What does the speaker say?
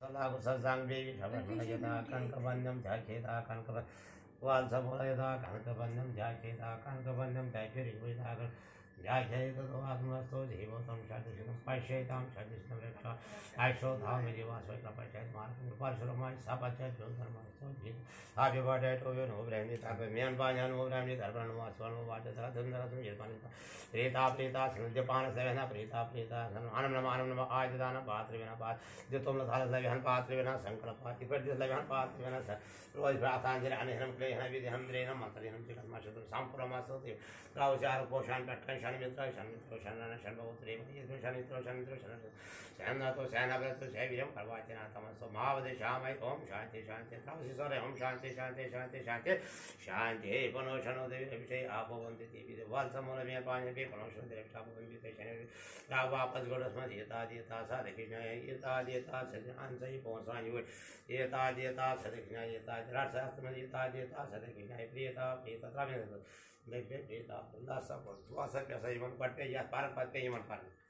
सदाकुसंदेवी शबरमयदा कनकवन्यं ध्यायेता कनक वात्समूलयदा कनकवन्यं ध्यायेता कनकवन्यं ध्यायेता ध्यायेतोऽस्मस्तो जीवोतं शान्तिशतं पश्येतां शान्तिशतं रक्षा आयुषोधाम जीवास्वै कपचैत मार्गं परशुरमाय सपचैत जोधर्मस्तो जीव Happy birthday to you, no branded, happy man banyan, no branded, urban was one of water, Thundaram, Japanita, Prita, Japan, Savana, Prita, Anam, Ajana, Patrivana, Jutum, Salavan, Patrivana, Sankara Party, but the Lavan Patrivana, Roy Prathan, and Play, Heavy, the Hamdrena, Matalan, Chicken Mash, some from us, Raujar, Poshan, Attention, Mitration, Sanato, Sanabra, Savium, Parvatina, Thomas, Mav, the Shamai, Om Shanti, Shanti, Om Shanti, Shanti, Shanti, Ponotion of the Vishay, Apo, the Valsamona, Ponotion, the Tapo invitation, Ravapas, Godasman, Yeta, Yeta, Answer, Ponsan, you, Yeta, Sadekina, Yeta, Rasa, Yeta, Sadekina, Pita, Travis, Lasa, was a Paran.